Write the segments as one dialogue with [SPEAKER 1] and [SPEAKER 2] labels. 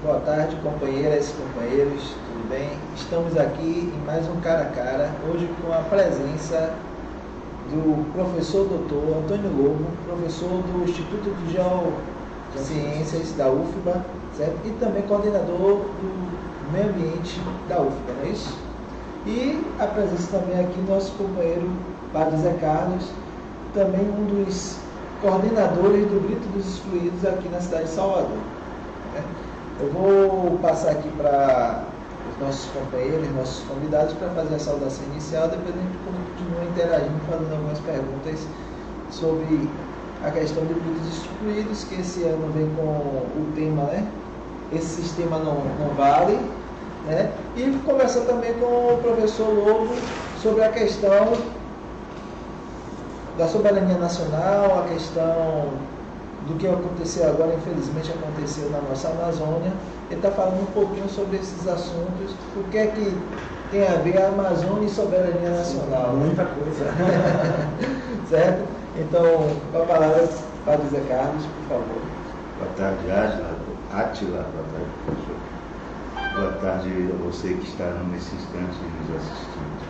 [SPEAKER 1] Boa tarde, companheiras e companheiros, tudo bem? Estamos aqui em mais um Cara a Cara, hoje com a presença do professor doutor Antônio Lobo, professor do Instituto de Geociências da UFBA, certo? E também coordenador do meio ambiente da UFBA, não é isso? E a presença também aqui do nosso companheiro Padre Zé Carlos, também um dos coordenadores do Grito dos Excluídos aqui na cidade de Salvador, né? Eu vou passar aqui para os nossos companheiros, nossos convidados, para fazer a saudação inicial, depois a gente continua interagindo, fazendo algumas perguntas sobre a questão do Grito dos Excluídos, que esse ano vem com o tema, né? Esse sistema não vale, né? E conversar também com o professor Lobo sobre a questão da soberania nacional, a questão do que aconteceu agora, infelizmente aconteceu na nossa Amazônia. Ele está falando um pouquinho sobre esses assuntos, o que é que tem a ver a Amazônia e soberania nacional.
[SPEAKER 2] Muita coisa.
[SPEAKER 1] Certo? Então, com a palavra para o Zé Carlos, por favor.
[SPEAKER 3] Boa tarde, Átila. Boa tarde, professor. Boa tarde a você que está nesse instante nos assistindo.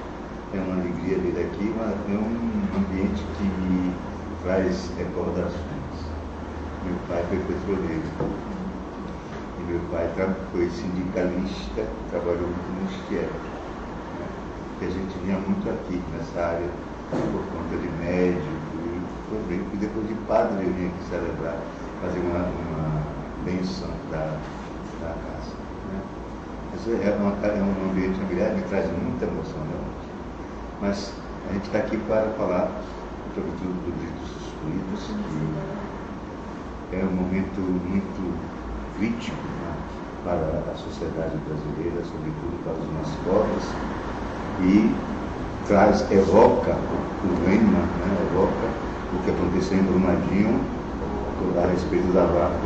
[SPEAKER 3] É uma alegria vir aqui, mas é um ambiente que me traz recordações. Meu pai foi petroleiro e meu pai foi sindicalista, trabalhou muito no esquema, né? Que a gente vinha muito aqui nessa área por conta de médico e depois de padre eu vinha aqui celebrar, fazer uma benção da casa, né? Mas é um ambiente familiar que me traz muita emoção, né? Mas a gente está aqui para falar sobretudo do Grito dos Excluídos, é um momento muito crítico, né, para a sociedade brasileira, sobretudo para os mais pobres, e evoca o lema, né, evoca o que aconteceu em Brumadinho a respeito aquela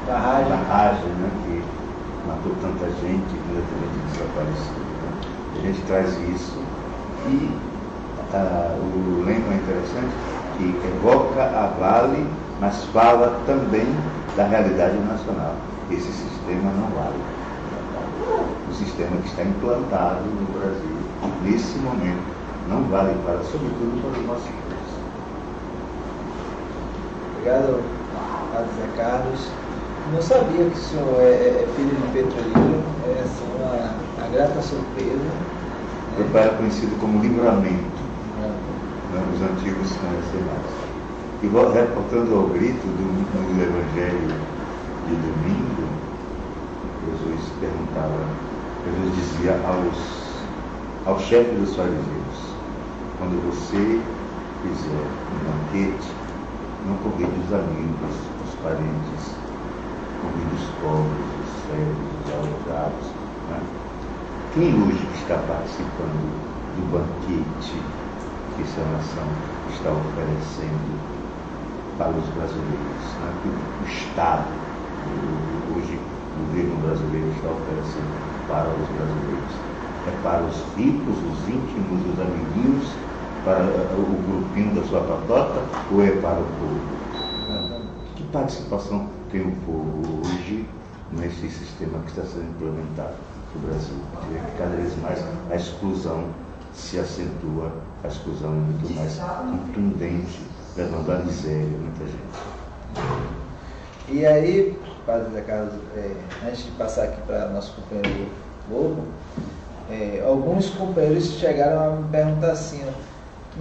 [SPEAKER 3] barragem, né, que matou tanta gente, tanta gente desaparecida. Né? A gente traz isso e o lema é interessante, que evoca a Vale, mas fala também da realidade nacional. Esse sistema não vale. O sistema que está implantado no Brasil, nesse momento, não vale sobretudo para os nossos filhos.
[SPEAKER 1] Obrigado, Padre Zé Carlos. Não sabia que o senhor é filho de petroleiro, é assim, uma grata surpresa.
[SPEAKER 3] Meu pai era conhecido como Livramento. Os antigos conhecem mais. E reportando ao grito do Evangelho de domingo, Jesus dizia aos chefes dos fariseus: quando você fizer um banquete, não convide os amigos, os parentes, convide os pobres, os cegos, os aleijados. Né? Quem hoje está participando do banquete que essa nação está oferecendo para os brasileiros, né? Que o Estado, hoje o governo brasileiro está oferecendo para os brasileiros? É para os ricos, os íntimos, os amiguinhos, para o grupinho da sua patota, ou é para o povo? Que participação tem o povo hoje nesse sistema que está sendo implementado no Brasil? Cada vez mais a exclusão se acentua, a exclusão é muito mais contundente, levando à miséria muita gente.
[SPEAKER 1] E aí, Padre Zé Carlos, antes de passar aqui para nosso companheiro Lobo, alguns companheiros chegaram a me perguntar assim,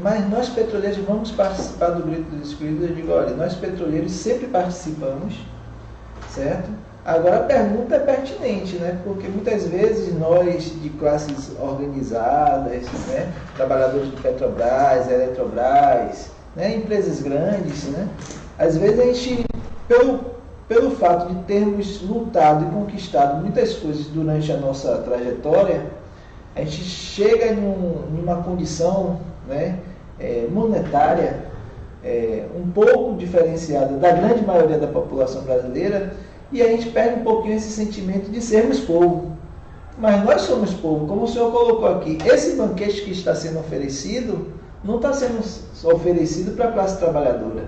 [SPEAKER 1] mas nós petroleiros vamos participar do Grito dos Excluídos? Eu digo, olha, nós petroleiros sempre participamos, certo? Agora a pergunta é pertinente, né? Porque muitas vezes nós de classes organizadas, né? Trabalhadores do Petrobras, Eletrobras, né? Empresas grandes, né? Às vezes a gente, pelo fato de termos lutado e conquistado muitas coisas durante a nossa trajetória, a gente chega em uma condição, né? Monetária um pouco diferenciada da grande maioria da população brasileira, e a gente perde um pouquinho esse sentimento de sermos povo. Mas nós somos povo, como o senhor colocou aqui. Esse banquete que está sendo oferecido, não está sendo oferecido para a classe trabalhadora.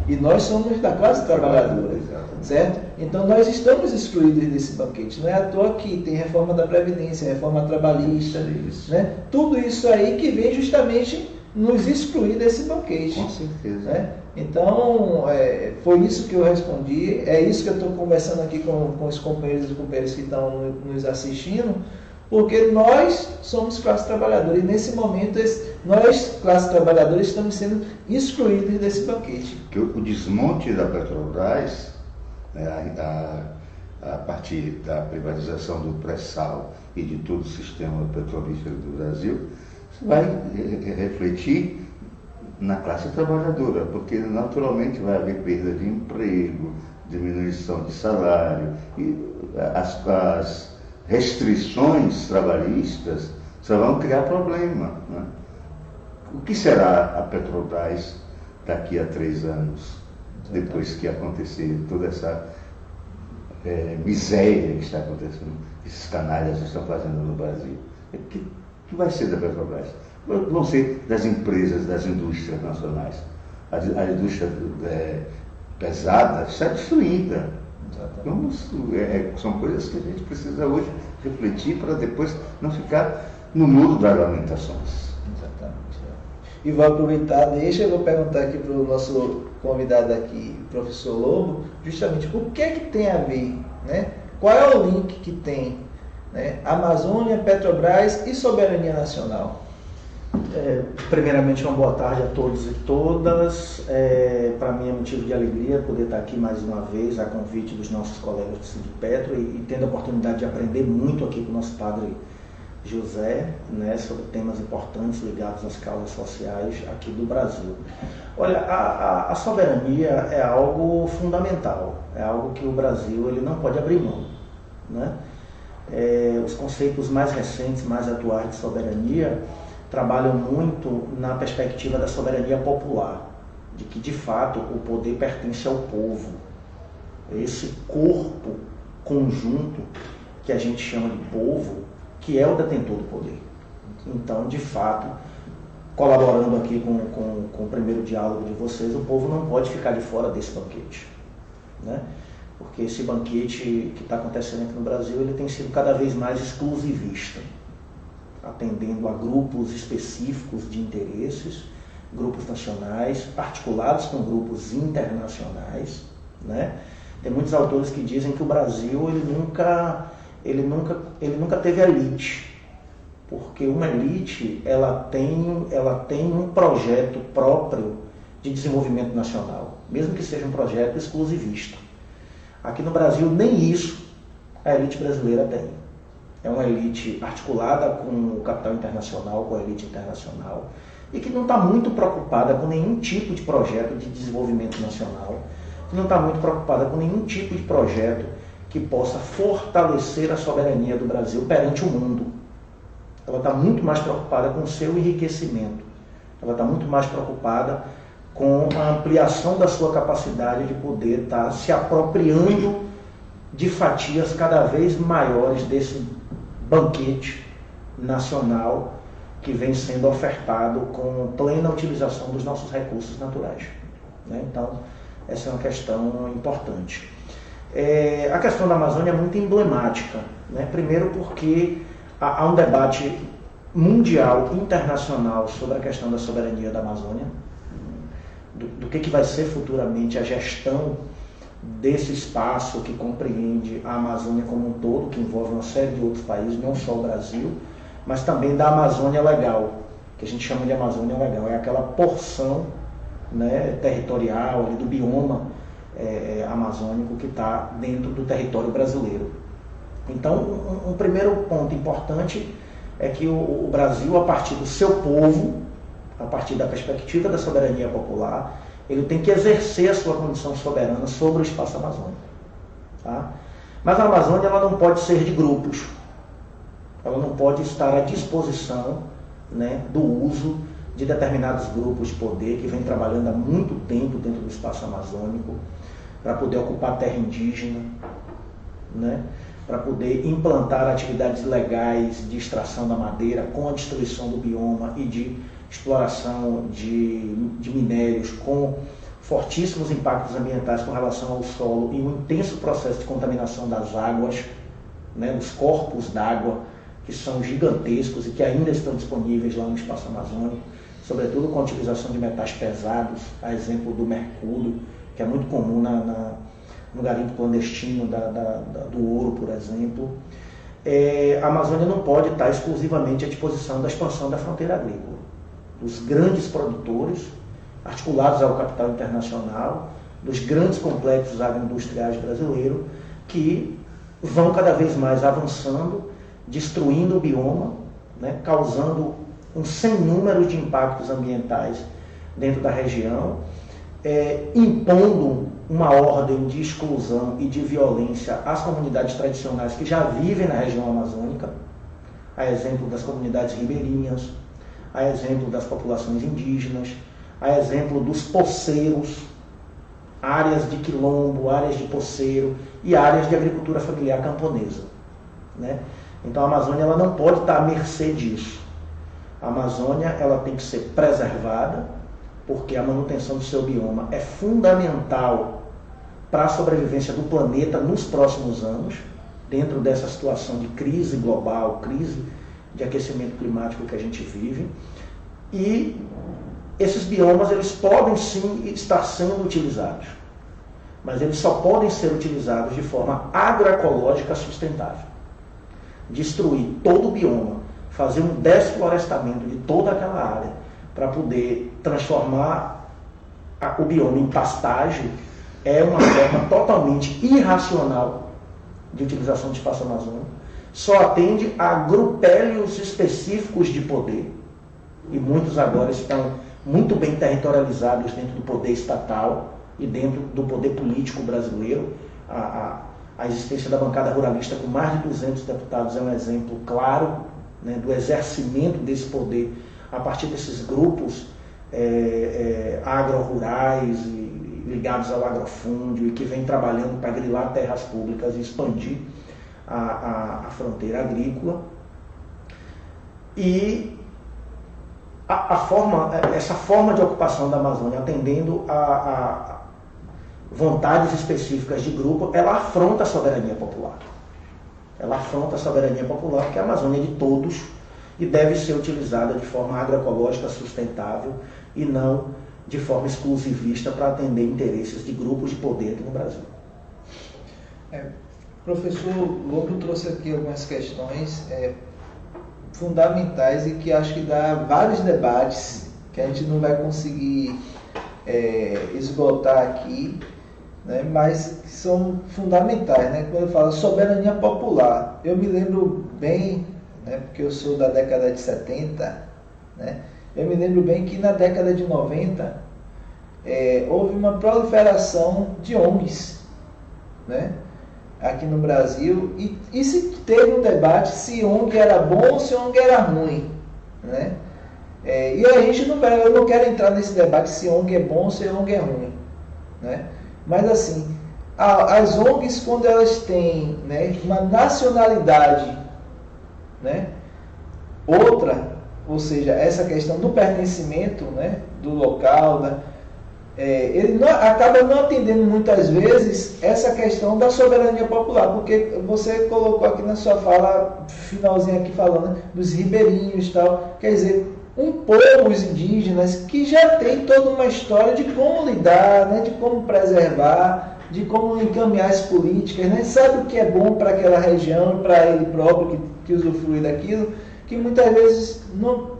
[SPEAKER 1] E nós somos da classe trabalhadora. certo? Então nós estamos excluídos desse banquete. Não é à toa que tem reforma da Previdência, reforma trabalhista, né? Tudo isso aí que vem justamente nos excluir desse banquete.
[SPEAKER 3] Com certeza.
[SPEAKER 1] Né? Então, foi isso que eu respondi, é isso que eu estou conversando aqui com os companheiros e companheiras que estão nos assistindo, porque nós somos classe trabalhadora e nesse momento nós, classe trabalhadora, estamos sendo excluídos desse banquete.
[SPEAKER 3] Que o desmonte da Petrobras, né, a partir da privatização do pré-sal e de todo o sistema petrolífero do Brasil, vai refletir na classe trabalhadora, porque naturalmente vai haver perda de emprego, diminuição de salário, e as restrições trabalhistas só vão criar problema. Né? O que será a Petrobras daqui a 3 anos, depois que acontecer toda essa miséria que está acontecendo, que esses canalhas estão fazendo no Brasil? O que vai ser da Petrobras? Vão ser das empresas, das indústrias nacionais. A indústria pesada está destruída. São coisas que a gente precisa hoje refletir para depois não ficar no muro das lamentações.
[SPEAKER 1] Exatamente. E vou aproveitar, eu vou perguntar aqui para o nosso convidado aqui, o professor Lobo, justamente o que é que tem a ver, né? Qual é o link que tem, né? Amazônia, Petrobras e soberania nacional?
[SPEAKER 2] Primeiramente, uma boa tarde a todos e todas. Para mim é motivo de alegria poder estar aqui mais uma vez a convite dos nossos colegas do Sindipetro e tendo a oportunidade de aprender muito aqui com o nosso padre José, né, sobre temas importantes ligados às causas sociais aqui do Brasil. Olha, a soberania é algo fundamental, é algo que o Brasil ele não pode abrir mão, né? Os conceitos mais recentes, mais atuais de soberania trabalham muito na perspectiva da soberania popular, de que de fato o poder pertence ao povo, esse corpo conjunto que a gente chama de povo, que é o detentor do poder. Então, de fato, colaborando aqui com o primeiro diálogo de vocês, o povo não pode ficar de fora desse banquete, né? Porque esse banquete que está acontecendo aqui no Brasil, ele tem sido cada vez mais exclusivista, atendendo a grupos específicos de interesses, grupos nacionais, articulados com grupos internacionais, né? Tem muitos autores que dizem que o Brasil ele nunca teve elite, porque uma elite ela tem um projeto próprio de desenvolvimento nacional, mesmo que seja um projeto exclusivista. Aqui no Brasil nem isso a elite brasileira tem. É uma elite articulada com o capital internacional, com a elite internacional, e que não está muito preocupada com nenhum tipo de projeto de desenvolvimento nacional, que não está muito preocupada com nenhum tipo de projeto que possa fortalecer a soberania do Brasil perante o mundo. Ela está muito mais preocupada com o seu enriquecimento. Ela está muito mais preocupada com a ampliação da sua capacidade de poder estar se apropriando de fatias cada vez maiores desse banquete nacional que vem sendo ofertado com plena utilização dos nossos recursos naturais, né? Então, essa é uma questão importante. A questão da Amazônia é muito emblemática, né? Primeiro porque há um debate mundial, internacional, sobre a questão da soberania da Amazônia, do que vai ser futuramente a gestão desse espaço que compreende a Amazônia como um todo, que envolve uma série de outros países, não só o Brasil, mas também da Amazônia Legal, que a gente chama de Amazônia Legal. É aquela porção, né, territorial ali do bioma amazônico que está dentro do território brasileiro. Então, um primeiro ponto importante é que o Brasil, a partir do seu povo, a partir da perspectiva da soberania popular, ele tem que exercer a sua condição soberana sobre o espaço amazônico. Tá? Mas a Amazônia ela não pode ser de grupos, ela não pode estar à disposição, né, do uso de determinados grupos de poder que vêm trabalhando há muito tempo dentro do espaço amazônico para poder ocupar terra indígena, né, para poder implantar atividades legais de extração da madeira com a destruição do bioma e de exploração de minérios com fortíssimos impactos ambientais com relação ao solo e um intenso processo de contaminação das águas, né, dos corpos d'água, que são gigantescos e que ainda estão disponíveis lá no espaço amazônico, sobretudo com a utilização de metais pesados, a exemplo do mercúrio, que é muito comum no garimpo clandestino do ouro, por exemplo. A Amazônia não pode estar exclusivamente à disposição da expansão da fronteira agrícola. Os grandes produtores, articulados ao capital internacional, dos grandes complexos agroindustriais brasileiros, que vão cada vez mais avançando, destruindo o bioma, né, causando um sem número de impactos ambientais dentro da região, impondo uma ordem de exclusão e de violência às comunidades tradicionais que já vivem na região amazônica, a exemplo das comunidades ribeirinhas, a exemplo das populações indígenas, a exemplo dos poceiros, áreas de quilombo, áreas de poceiro e áreas de agricultura familiar camponesa, né? Então a Amazônia ela não pode estar à mercê disso. A Amazônia ela tem que ser preservada, porque a manutenção do seu bioma é fundamental para a sobrevivência do planeta nos próximos anos, dentro dessa situação de crise global, crise de aquecimento climático que a gente vive. E esses biomas eles podem sim estar sendo utilizados, mas eles só podem ser utilizados de forma agroecológica sustentável. Destruir todo o bioma, fazer um desflorestamento de toda aquela área para poder transformar o bioma em pastagem é uma forma totalmente irracional de utilização do espaço amazônico. Só atende a grupélios específicos de poder, e muitos agora estão muito bem territorializados dentro do poder estatal e dentro do poder político brasileiro. A existência da bancada ruralista com mais de 200 deputados é um exemplo claro, né, do exercimento desse poder a partir desses grupos agro-rurais e ligados ao agrofúndio e que vem trabalhando para grilar terras públicas e expandir a fronteira agrícola. E essa forma de ocupação da Amazônia, atendendo a vontades específicas de grupo, ela afronta a soberania popular. Ela afronta a soberania popular, porque a Amazônia é de todos e deve ser utilizada de forma agroecológica sustentável e não de forma exclusivista para atender interesses de grupos de poder aqui no Brasil.
[SPEAKER 1] Professor Lobo trouxe aqui algumas questões fundamentais e que acho que dá vários debates que a gente não vai conseguir esgotar aqui, né, mas que são fundamentais, né? Quando eu falo soberania popular, eu me lembro bem, né, porque eu sou da década de 70, né, eu me lembro bem que na década de 90 houve uma proliferação de ONGs, né, aqui no Brasil, e se teve um debate se ONG era bom ou se ONG era ruim, né? E a gente eu não quero entrar nesse debate se ONG é bom ou se ONG é ruim, né? Mas assim, as ONGs, quando elas têm, né, uma nacionalidade, né, outra, ou seja, essa questão do pertencimento, né, do local, ele acaba não atendendo muitas vezes essa questão da soberania popular, porque você colocou aqui na sua fala, finalzinho aqui falando, né, dos ribeirinhos e tal, quer dizer, um povo, os indígenas, que já tem toda uma história de como lidar, né, de como preservar, de como encaminhar as políticas, né, sabe o que é bom para aquela região, para ele próprio que usufrui daquilo, que muitas vezes, não,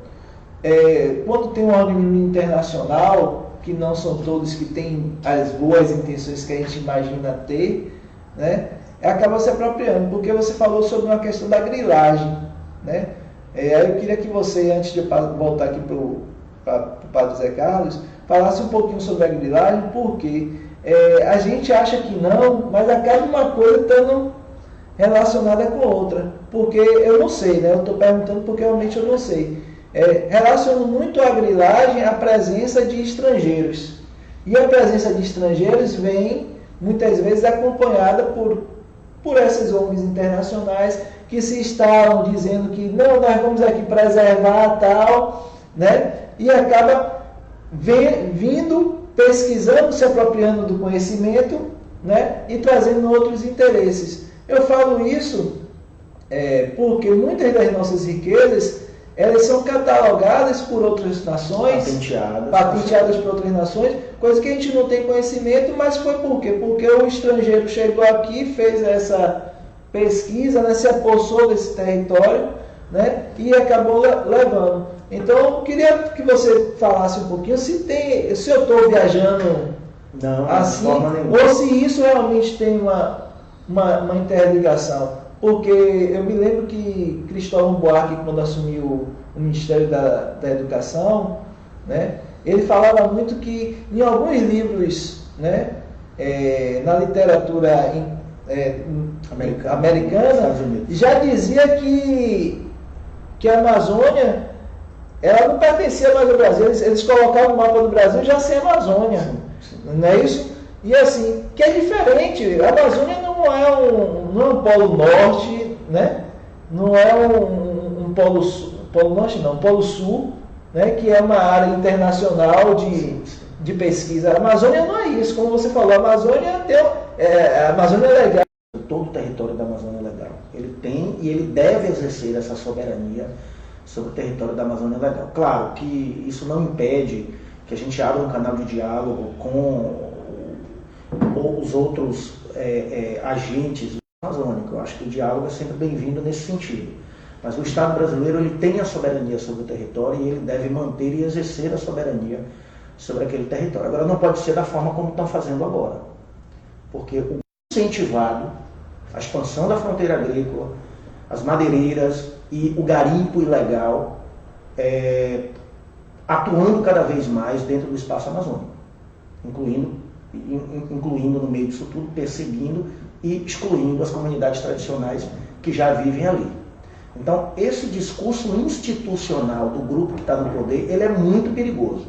[SPEAKER 1] quando tem um organismo internacional, que não são todos que têm as boas intenções que a gente imagina ter, né, acaba se apropriando, porque você falou sobre uma questão da grilagem, né? Aí eu queria que você, antes de eu voltar aqui para o Padre Zé Carlos, falasse um pouquinho sobre a grilagem, porque a gente acha que não, mas acaba uma coisa estando relacionada com outra, porque eu não sei, né? Eu estou perguntando porque realmente eu não sei. Relaciono muito a grilagem à presença de estrangeiros, e a presença de estrangeiros vem muitas vezes acompanhada por essas ONGs internacionais que se instalam dizendo que não, nós vamos aqui preservar tal, né? E acaba vindo pesquisando, se apropriando do conhecimento, né, e trazendo outros interesses. Eu falo isso porque muitas das nossas riquezas, elas são catalogadas por outras nações, patenteadas por outras nações, coisa que a gente não tem conhecimento, mas foi por quê? Porque o estrangeiro chegou aqui, fez essa pesquisa, né, se apossou desse território, né, e acabou levando. Então, eu queria que você falasse um pouquinho se eu estou viajando assim, ou se isso realmente tem uma interligação. Porque eu me lembro que Cristóvão Buarque, quando assumiu o Ministério da Educação, né, ele falava muito que em alguns livros, né, na literatura americana, já dizia que a Amazônia ela não pertencia mais ao Brasil. Eles colocavam o mapa do Brasil já sem Amazônia. Sim. Não é isso? E assim, que é diferente. A Amazônia não é um polo norte, né? Não é um polo norte, não, um polo sul, né? Que é uma área internacional de pesquisa. A Amazônia não é isso, como você falou, a Amazônia é legal.
[SPEAKER 2] Todo o território da Amazônia é legal. Ele tem e ele deve exercer essa soberania sobre o território da Amazônia Legal. Claro que isso não impede que a gente abra um canal de diálogo com os outros agentes amazônicos. Eu acho que o diálogo é sempre bem-vindo nesse sentido. Mas o Estado brasileiro ele tem a soberania sobre o território e ele deve manter e exercer a soberania sobre aquele território. Agora, não pode ser da forma como estão fazendo agora. Porque o incentivado, a expansão da fronteira agrícola, as madeireiras e o garimpo ilegal atuando cada vez mais dentro do espaço amazônico, incluindo no meio disso tudo, perseguindo e excluindo as comunidades tradicionais que já vivem ali. Então, esse discurso institucional do grupo que está no poder, ele é muito perigoso.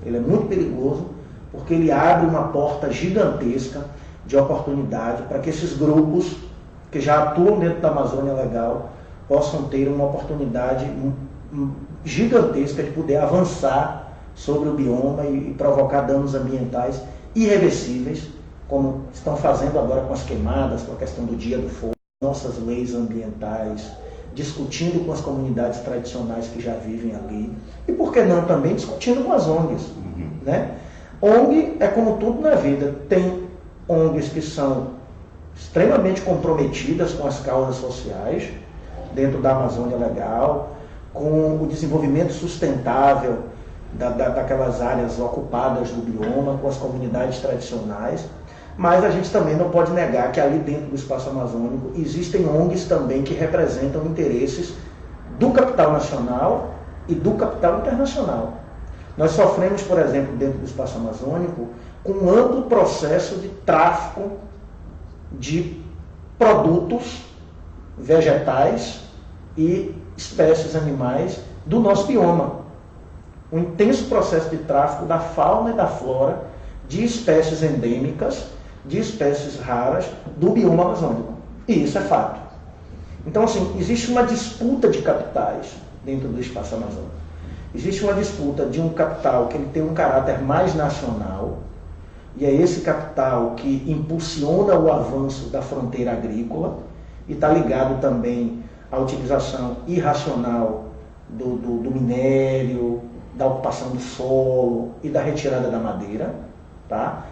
[SPEAKER 2] Ele é muito perigoso porque ele abre uma porta gigantesca de oportunidade para que esses grupos que já atuam dentro da Amazônia Legal possam ter uma oportunidade gigantesca de poder avançar sobre o bioma e provocar danos ambientais irreversíveis, como estão fazendo agora com as queimadas, com a questão do Dia do Fogo, nossas leis ambientais, discutindo com as comunidades tradicionais que já vivem ali, e por que não também discutindo com as ONGs. Né? ONG é como tudo na vida, tem ONGs que são extremamente comprometidas com as causas sociais, dentro da Amazônia Legal, com o desenvolvimento sustentável daquelas áreas ocupadas do bioma, com as comunidades tradicionais, mas a gente também não pode negar que ali dentro do espaço amazônico existem ONGs também que representam interesses do capital nacional e do capital internacional. Nós sofremos, por exemplo, dentro do espaço amazônico, com um amplo processo de tráfico de produtos vegetais e espécies animais do nosso bioma. Um intenso processo de tráfico da fauna e da flora de espécies endêmicas, de espécies raras do bioma amazônico. E isso é fato. Então, assim, existe uma disputa de capitais dentro do espaço amazônico. Existe uma disputa de um capital que ele tem um caráter mais nacional, e é esse capital que impulsiona o avanço da fronteira agrícola e está ligado também à utilização irracional do minério, da ocupação do solo e da retirada da madeira, tá?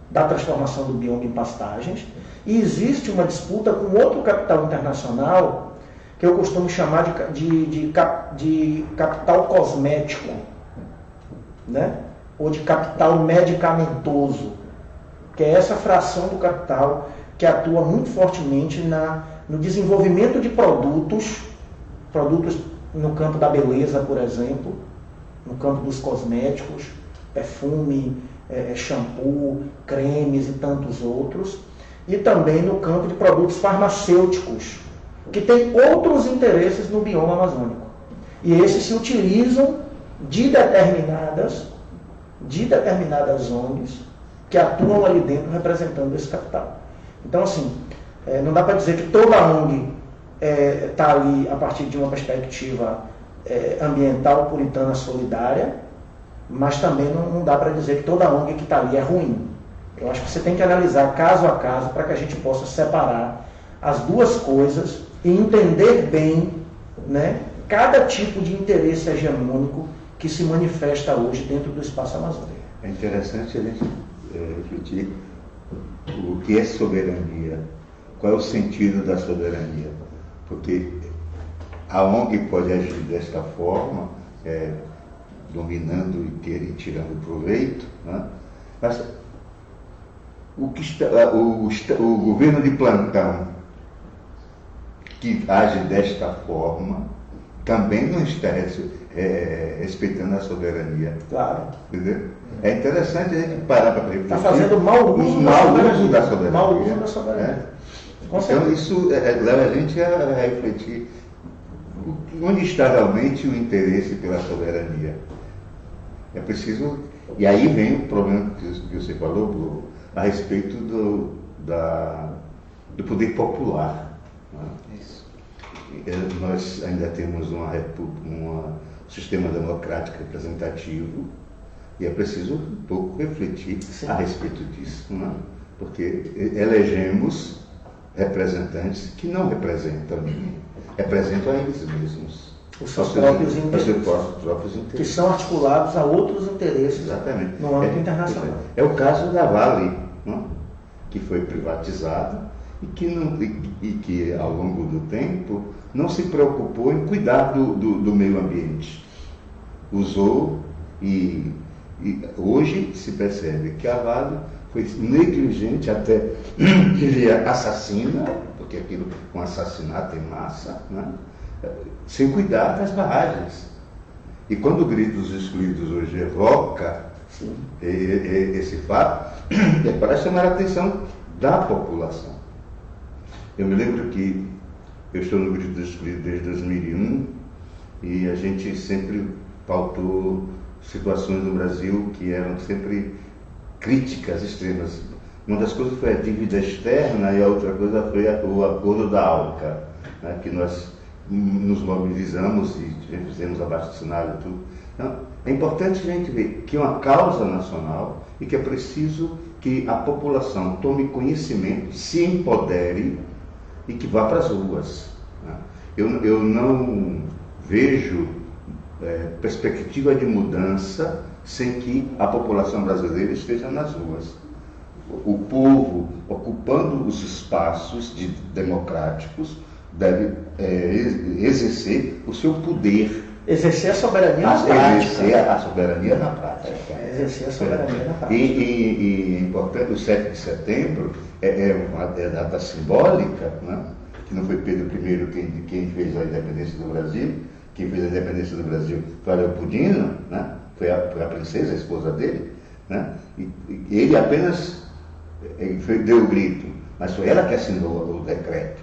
[SPEAKER 2] Da transformação do bioma em pastagens. E existe uma disputa com outro capital internacional que eu costumo chamar de capital cosmético, né? Ou de capital medicamentoso, que é essa fração do capital que atua muito fortemente no desenvolvimento de produtos no campo da beleza, por exemplo, no campo dos cosméticos, perfume, shampoo, cremes e tantos outros, e também no campo de produtos farmacêuticos, que tem outros interesses no bioma amazônico. E esses se utilizam de determinadas ONGs que atuam ali dentro representando esse capital. Então, assim, não dá para dizer que toda ONG está ali a partir de uma perspectiva ambiental puritana solidária, mas também não dá para dizer que toda ONG que está ali é ruim. Eu acho que você tem que analisar caso a caso para que a gente possa separar as duas coisas e entender bem, né, cada tipo de interesse hegemônico que se manifesta hoje dentro do espaço amazônico.
[SPEAKER 3] É interessante a gente refletir o que é soberania, qual é o sentido da soberania, porque a ONG pode agir desta forma, dominando e tirando proveito, né? Mas o governo de plantão que age desta forma também não está respeitando a soberania.
[SPEAKER 2] Claro.
[SPEAKER 3] Entendeu? É interessante a gente parar para refletir.
[SPEAKER 2] Está fazendo mau uso da soberania.
[SPEAKER 3] Mau uso da soberania. Então isso leva a gente a refletir onde está realmente o interesse pela soberania. É preciso. E aí vem o problema que você falou, Bruno, a respeito do poder popular. Né?
[SPEAKER 1] Isso.
[SPEAKER 3] Nós ainda temos um sistema democrático representativo e é preciso um pouco refletir a respeito disso, né? Porque elegemos representantes que não representam ninguém, representam a eles mesmos.
[SPEAKER 2] Os seus próprios interesses. Que são articulados a outros interesses.
[SPEAKER 3] Exatamente.
[SPEAKER 2] No âmbito internacional.
[SPEAKER 3] É o caso da Vale, né? Que foi privatizada e que ao longo do tempo não se preocupou em cuidar do meio ambiente. Usou e hoje se percebe que a Vale foi negligente, até diria assassina, porque aquilo é um assassinato em massa, né? Sem cuidar das barragens. E quando o Grito dos Excluídos hoje evoca esse fato, é para chamar a atenção da população. Eu me lembro que eu estou no Grito dos Excluídos desde 2001 e a gente sempre pautou situações no Brasil que eram sempre críticas extremas. Uma das coisas foi a dívida externa e a outra coisa foi o acordo da ALCA, né, que nós nos mobilizamos e fizemos abaixo-assinado e tudo. Então, é importante a gente ver que é uma causa nacional e que é preciso que a população tome conhecimento, se empodere e que vá para as ruas. Né? Eu não vejo perspectiva de mudança sem que a população brasileira esteja nas ruas. O povo, ocupando os espaços democráticos, deve exercer o seu poder.
[SPEAKER 2] Exercer a soberania na prática.
[SPEAKER 3] Exercer a soberania na prática.
[SPEAKER 2] Exercer a soberania na prática.
[SPEAKER 3] E importante, o 7 de setembro é uma data simbólica, né? Que não foi Pedro I quem fez a independência do Brasil. Quem fez a independência do Brasil foi a Leopoldina, né? Foi a princesa, a esposa dele. Né? E ele apenas deu o grito, mas foi ela que assinou o decreto,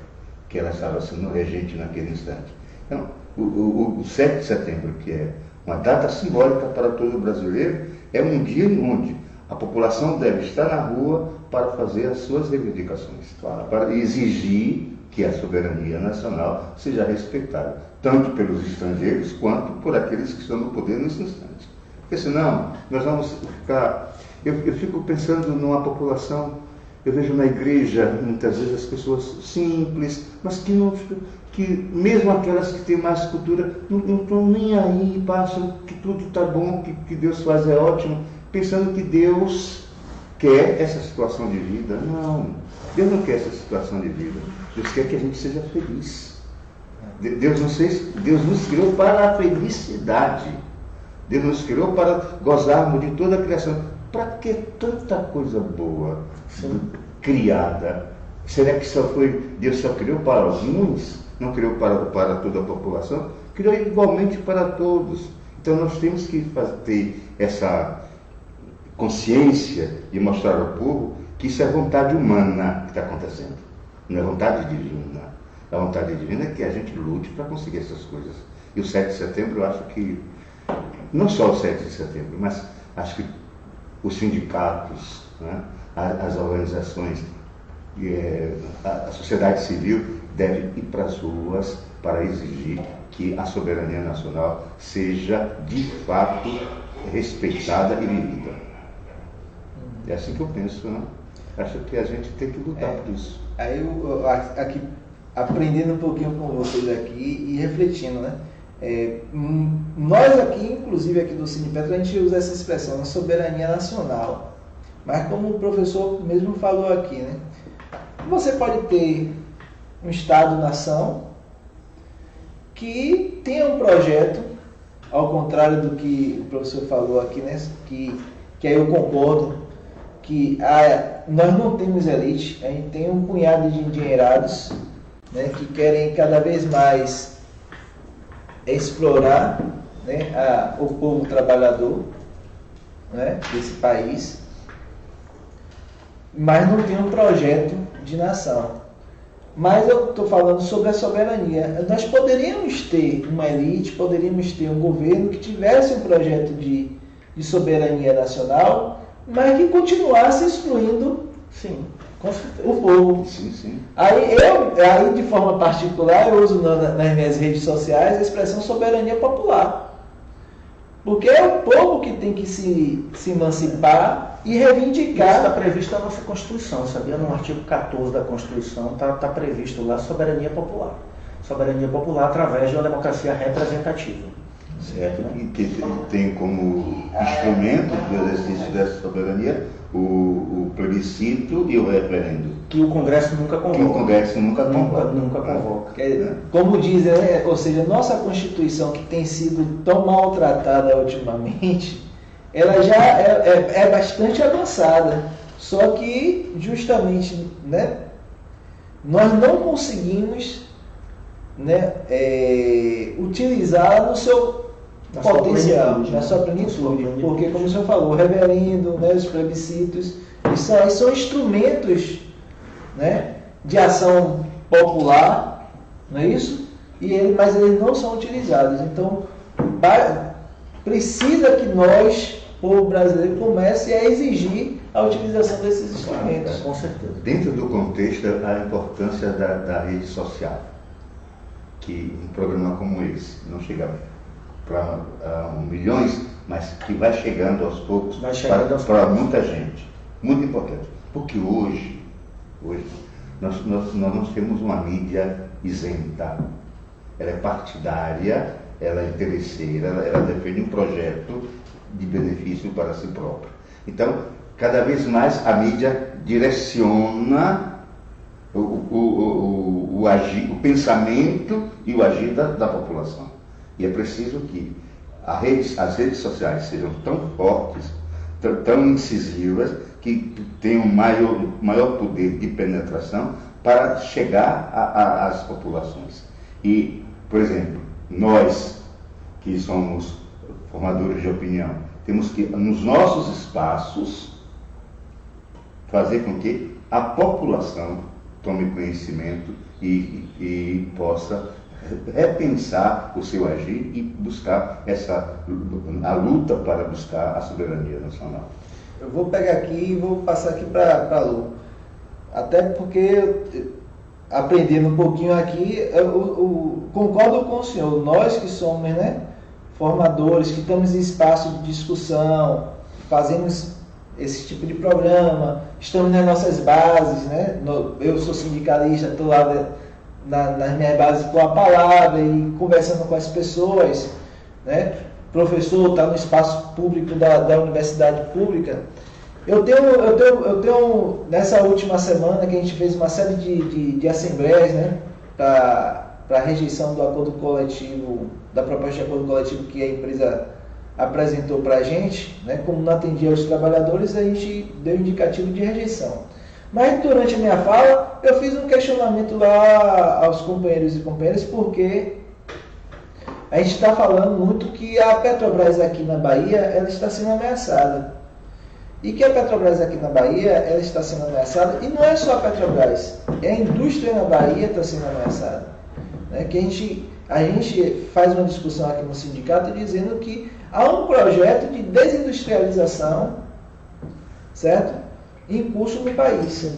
[SPEAKER 3] que ela estava sendo regente naquele instante. Então, o 7 de setembro, que é uma data simbólica para todo brasileiro, é um dia onde a população deve estar na rua para fazer as suas reivindicações, para exigir que a soberania nacional seja respeitada, tanto pelos estrangeiros quanto por aqueles que estão no poder nesse instante. Porque senão, nós vamos ficar... Eu fico pensando numa população, eu vejo na igreja, muitas vezes, as pessoas simples, mas que mesmo aquelas que têm mais cultura, não estão nem aí, acham que tudo está bom, que Deus faz é ótimo, pensando que Deus quer essa situação de vida. Não, Deus não quer essa situação de vida. Deus quer que a gente seja feliz. Deus nos criou para a felicidade. Deus nos criou para gozarmos de toda a criação. Para que tanta coisa boa criada? Será que Deus só criou para alguns? Não criou para toda a população? Criou igualmente para todos. Então nós temos que ter essa consciência de mostrar ao povo que isso é vontade humana que está acontecendo. Não é vontade divina. A vontade divina é que a gente lute para conseguir essas coisas. E o 7 de setembro, eu acho que, não só o 7 de setembro, mas acho que os sindicatos, né, as organizações, a sociedade civil deve ir para as ruas para exigir que a soberania nacional seja, de fato, respeitada e vivida. É assim que eu penso, né? Acho que a gente tem que lutar por isso.
[SPEAKER 1] Aí eu aqui, aprendendo um pouquinho com vocês aqui e refletindo, né? Nós aqui, inclusive aqui do Sinipetro, a gente usa essa expressão, a soberania nacional. Mas como o professor mesmo falou aqui, né? Você pode ter um Estado-nação que tenha um projeto, ao contrário do que o professor falou aqui, né? Que aí eu concordo, que nós não temos elite, a gente tem um punhado de endinheirados, né, que querem cada vez mais explorar, né, o povo trabalhador, né, desse país, mas não tem um projeto de nação. Mas eu estou falando sobre a soberania. Nós poderíamos ter uma elite, poderíamos ter um governo que tivesse um projeto de soberania nacional, mas que continuasse excluindo, sim, o povo.
[SPEAKER 3] Sim, sim.
[SPEAKER 1] Aí, de forma particular, eu uso nas minhas redes sociais a expressão soberania popular. Porque é o povo que tem que se emancipar e reivindicar.
[SPEAKER 2] Isso está previsto na nossa Constituição, sabia? No artigo 14 da Constituição está previsto lá soberania popular. Soberania popular através de uma democracia representativa.
[SPEAKER 3] Certo? E que tem como instrumento do exercício dessa soberania o plebiscito e o referendo.
[SPEAKER 2] Que o Congresso nunca convoca.
[SPEAKER 3] Que o Congresso nunca convoca.
[SPEAKER 2] Nunca convoca.
[SPEAKER 1] Como dizem, né? Ou seja, nossa Constituição, que tem sido tão maltratada ultimamente, ela já é bastante avançada. Só que, justamente, né, nós não conseguimos, né, utilizá-la no seu potencial, na sua plenitude. Porque, como o senhor falou, o referendo, né, os plebiscitos, isso aí são instrumentos, né, de ação popular, não é isso? Mas eles não são utilizados. Então, precisa que nós, povo brasileiro, comece a exigir a utilização desses instrumentos.
[SPEAKER 2] Com certeza.
[SPEAKER 3] Dentro do contexto, a importância da rede social, que um programa como esse não chega para milhões, mas que vai chegando aos poucos para muita gente. Muito importante. Porque hoje nós não temos uma mídia isenta. Ela é partidária, ela é interesseira, ela defende um projeto de benefício para si própria. Então, cada vez mais a mídia direciona o pensamento e o agir da população. E é preciso que as redes sociais sejam tão fortes, tão incisivas, que tenham maior poder de penetração para chegar às populações. E, por exemplo, nós que somos formadores de opinião, temos que, nos nossos espaços, fazer com que a população tome conhecimento e possa repensar o seu agir e buscar a luta para buscar a soberania nacional.
[SPEAKER 1] Eu vou pegar aqui e vou passar aqui para a Lu. Até porque, aprendendo um pouquinho aqui, eu concordo com o senhor. Nós que somos, né, formadores, que estamos em espaço de discussão, fazemos esse tipo de programa, estamos nas nossas bases, né? Eu sou sindicalista, estou lá nas minhas bases com a palavra e conversando com as pessoas, né? Professor está no espaço público da universidade pública. Eu tenho nessa última semana que a gente fez uma série de assembleias, né, para a rejeição do acordo coletivo, da proposta de acordo coletivo que a empresa apresentou para a gente, né, como não atendia os trabalhadores, a gente deu indicativo de rejeição. Mas durante a minha fala, eu fiz um questionamento lá aos companheiros e companheiras, porque a gente está falando muito que a Petrobras aqui na Bahia, ela está sendo ameaçada. E que a Petrobras aqui na Bahia, ela está sendo ameaçada, e não é só a Petrobras, a indústria na Bahia está sendo ameaçada. Né? Que a gente faz uma discussão aqui no sindicato dizendo que há um projeto de desindustrialização, certo? Em curso no país.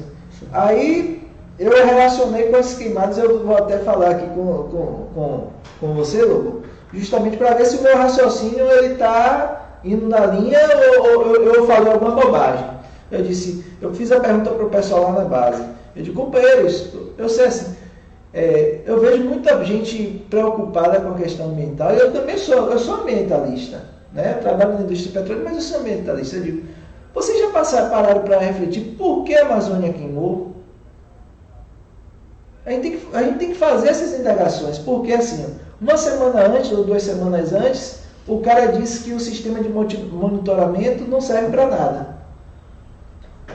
[SPEAKER 1] Aí eu relacionei com esses queimados, eu vou até falar aqui com você, Lobo, justamente para ver se o meu raciocínio ele está indo na linha ou eu falei alguma bobagem? Eu fiz a pergunta para o pessoal lá na base. Eu digo, companheiros, eu sei assim, eu vejo muita gente preocupada com a questão ambiental, e eu também sou ambientalista, né? Eu trabalho na indústria petrolífera, mas eu sou ambientalista. Eu digo, vocês já pararam para refletir por que a Amazônia queimou? A gente tem que fazer essas indagações, porque assim, uma semana antes ou 2 semanas antes, o cara disse que o sistema de monitoramento não serve para nada,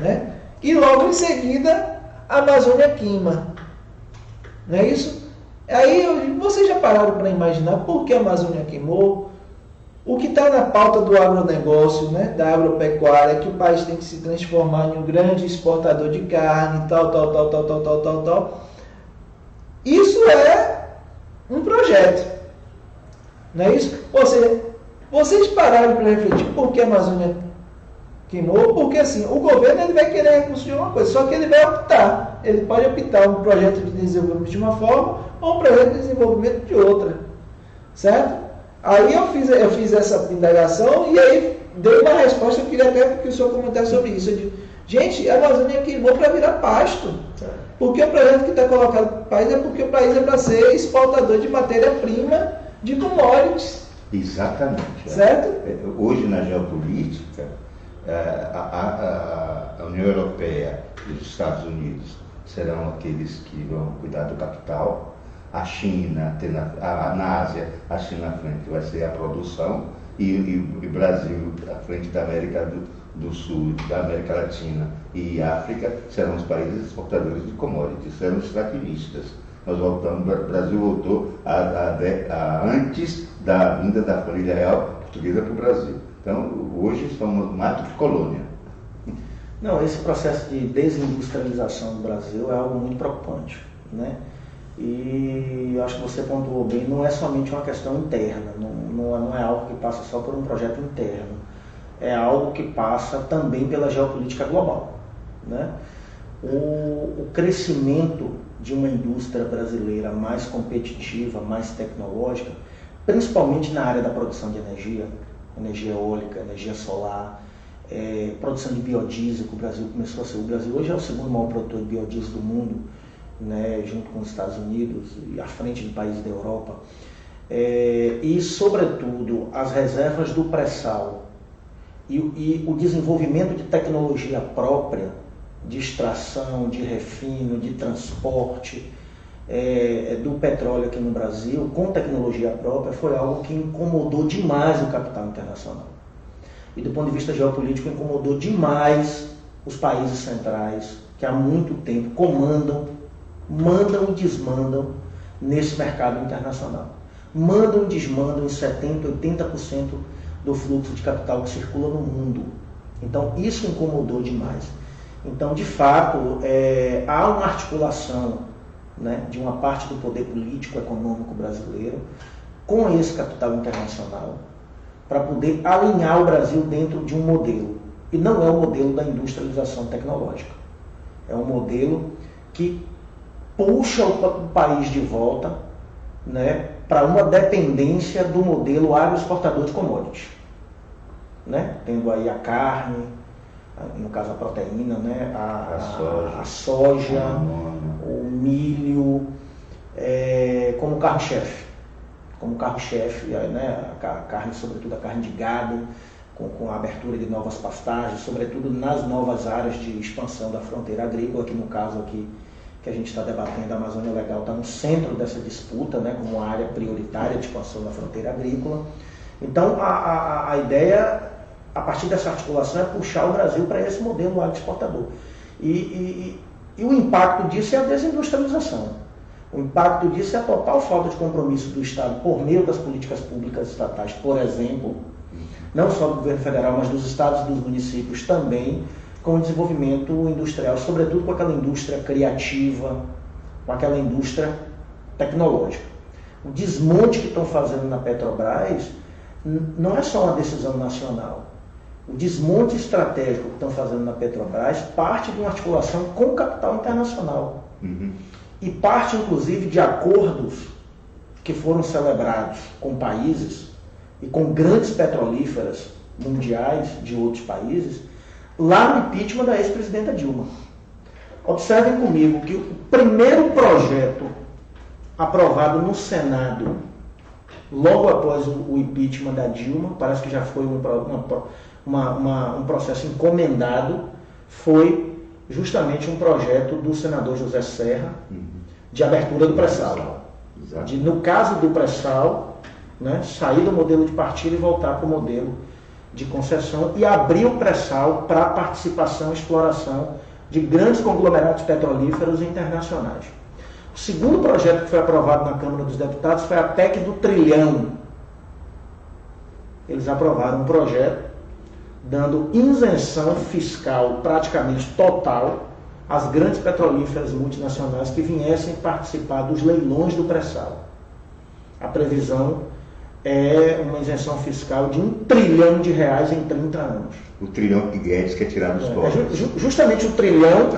[SPEAKER 1] né? E logo em seguida a Amazônia queima, não é isso? Aí vocês já pararam para imaginar por que a Amazônia queimou? O que está na pauta do agronegócio, né, da agropecuária, que o país tem que se transformar em um grande exportador de carne, tal. Isso é um projeto, não é isso? Ou seja, vocês pararam para refletir por que a Amazônia queimou? Porque assim, o governo ele vai querer recurso de uma coisa, só que ele vai optar. Ele pode optar um projeto de desenvolvimento de uma forma ou um projeto de desenvolvimento de outra, certo? Aí eu fiz essa indagação e aí dei uma resposta. Eu queria até que o senhor comentasse sobre isso. Eu digo, gente, a Amazônia queimou para virar pasto. Porque o projeto que está colocado para o país é porque o país é para ser exportador de matéria-prima, de commodities.
[SPEAKER 3] Exatamente.
[SPEAKER 1] Certo?
[SPEAKER 3] Hoje, na geopolítica, a União Europeia e os Estados Unidos serão aqueles que vão cuidar do capital. A China, na Ásia, a China à frente vai ser a produção e o Brasil à frente da América do Sul, da América Latina e África serão os países exportadores de commodities, serão extrativistas. O Brasil voltou antes da vinda da família real portuguesa para o Brasil. Então, hoje somos mais do que colônia.
[SPEAKER 2] Não, esse processo de desindustrialização do Brasil é algo muito preocupante, né? E eu acho que você pontuou bem, não é somente uma questão interna, não é algo que passa só por um projeto interno, é algo que passa também pela geopolítica global, né? O crescimento de uma indústria brasileira mais competitiva, mais tecnológica, principalmente na área da produção de energia eólica, energia solar, produção de biodiesel, que o Brasil começou a ser. O Brasil hoje é o segundo maior produtor de biodiesel do mundo, né, junto com os Estados Unidos e à frente de países da Europa, e sobretudo as reservas do pré-sal e o desenvolvimento de tecnologia própria, de extração, de refino, de transporte do petróleo aqui no Brasil, com tecnologia própria, foi algo que incomodou demais o capital internacional. E do ponto de vista geopolítico, incomodou demais os países centrais, que há muito tempo mandam e desmandam nesse mercado internacional. Mandam e desmandam em 70%, 80% do fluxo de capital que circula no mundo. Então, isso incomodou demais. Então, de fato, há uma articulação, né, de uma parte do poder político econômico brasileiro com esse capital internacional para poder alinhar o Brasil dentro de um modelo. E não é o modelo da industrialização tecnológica. É um modelo que puxa o país de volta, né, para uma dependência do modelo agroexportador de commodities, né, tendo aí a carne, no caso a proteína, né, a soja, o milho, como carro-chefe, né, a carne, sobretudo a carne de gado, com a abertura de novas pastagens, sobretudo nas novas áreas de expansão da fronteira agrícola, que no caso aqui que a gente está debatendo, a Amazônia Legal está no centro dessa disputa, né, como uma área prioritária de expansão da fronteira agrícola. Então, a ideia, a partir dessa articulação, é puxar o Brasil para esse modelo agroexportador. E o impacto disso é a desindustrialização. O impacto disso é a total falta de compromisso do Estado por meio das políticas públicas estatais, por exemplo, não só do governo federal, mas dos estados e dos municípios também, com o desenvolvimento industrial, sobretudo com aquela indústria criativa, com aquela indústria tecnológica. O desmonte que estão fazendo na Petrobras não é só uma decisão nacional. O desmonte estratégico que estão fazendo na Petrobras parte de uma articulação com o capital internacional.
[SPEAKER 3] Uhum.
[SPEAKER 2] E parte, inclusive, de acordos que foram celebrados com países e com grandes petrolíferas mundiais de outros países, lá no impeachment da ex-presidenta Dilma. Observem comigo que o primeiro projeto aprovado no Senado, logo após o impeachment da Dilma, parece que já foi um processo encomendado, foi justamente um projeto do senador José Serra, de abertura do pré-sal. No caso do pré-sal, né, sair do modelo de partilha e voltar para o modelo de concessão e abrir o pré-sal para a participação e exploração de grandes conglomerados petrolíferos internacionais. O segundo projeto que foi aprovado na Câmara dos Deputados foi a PEC do trilhão. Eles aprovaram um projeto dando isenção fiscal praticamente total às grandes petrolíferas multinacionais que viessem participar dos leilões do pré-sal. A previsão é uma isenção fiscal de R$1 trilhão em 30 anos.
[SPEAKER 3] O trilhão que Guedes quer tirar dos pobres.
[SPEAKER 2] Justamente o trilhão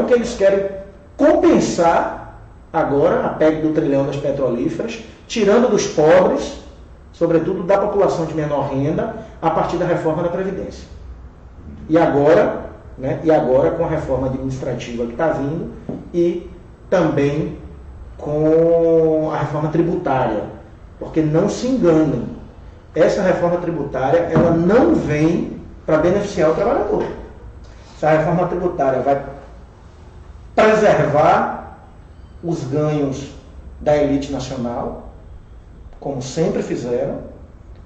[SPEAKER 2] que eles querem compensar agora, a PEC do trilhão das petrolíferas, tirando dos pobres, sobretudo da população de menor renda, a partir da reforma da Previdência. E agora com a reforma administrativa que está vindo e também com a reforma tributária. Porque não se enganem, essa reforma tributária ela não vem para beneficiar o trabalhador. Essa reforma tributária vai preservar os ganhos da elite nacional, como sempre fizeram,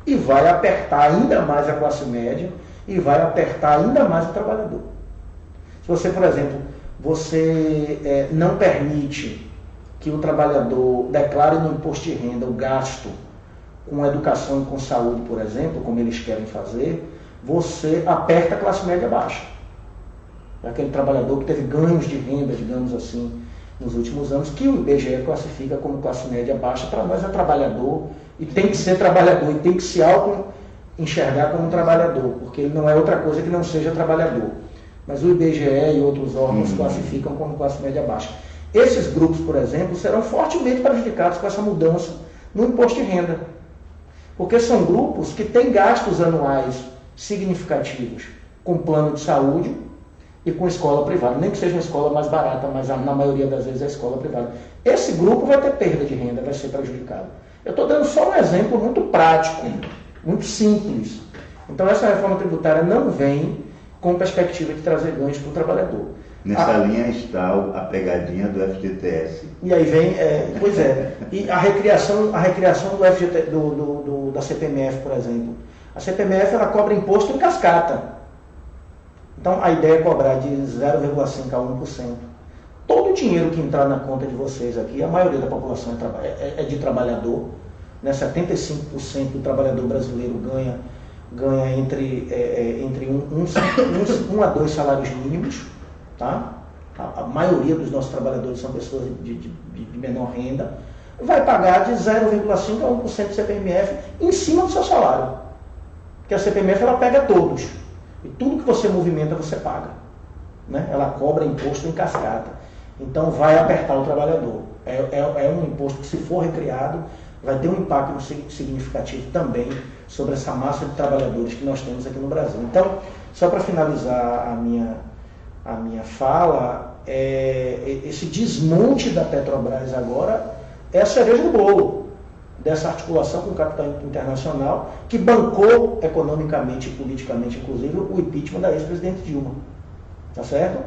[SPEAKER 2] e vai apertar ainda mais a classe média e vai apertar ainda mais o trabalhador. Se você, por exemplo, não permite que o trabalhador declare no imposto de renda o gasto com educação e com saúde, por exemplo, como eles querem fazer, você aperta a classe média baixa. Aquele trabalhador que teve ganhos de renda, digamos assim, nos últimos anos, que o IBGE classifica como classe média baixa, para nós é trabalhador, e tem que ser trabalhador, e tem que se auto-enxergar como um trabalhador, porque ele não é outra coisa que não seja trabalhador. Mas o IBGE e outros órgãos classificam como classe média baixa. Esses grupos, por exemplo, serão fortemente prejudicados com essa mudança no imposto de renda. Porque são grupos que têm gastos anuais significativos com plano de saúde e com escola privada. Nem que seja uma escola mais barata, mas na maioria das vezes é escola privada. Esse grupo vai ter perda de renda, vai ser prejudicado. Eu estou dando só um exemplo muito prático, muito simples. Então essa reforma tributária não vem com perspectiva de trazer ganhos para o trabalhador.
[SPEAKER 3] Nessa linha está a pegadinha do FGTS.
[SPEAKER 2] E aí vem, pois é, e a recriação do da CPMF, por exemplo. A CPMF ela cobra imposto em cascata. Então a ideia é cobrar de 0,5% a 1%. Todo o dinheiro que entrar na conta de vocês aqui, a maioria da população é de trabalhador, né? 75% do trabalhador brasileiro ganha entre 1 a 2 salários mínimos. Tá? A maioria dos nossos trabalhadores são pessoas de menor renda, vai pagar de 0,5% a 1% de CPMF em cima do seu salário. Porque a CPMF ela pega todos. E tudo que você movimenta, você paga. Né? Ela cobra imposto em cascata. Então vai apertar o trabalhador. É um imposto que, se for recriado, vai ter um impacto significativo também sobre essa massa de trabalhadores que nós temos aqui no Brasil. Então, só para finalizar a minha fala, esse desmonte da Petrobras agora é a cereja do bolo dessa articulação com o capital internacional que bancou economicamente e politicamente, inclusive, o impeachment da ex-presidente Dilma. Tá certo?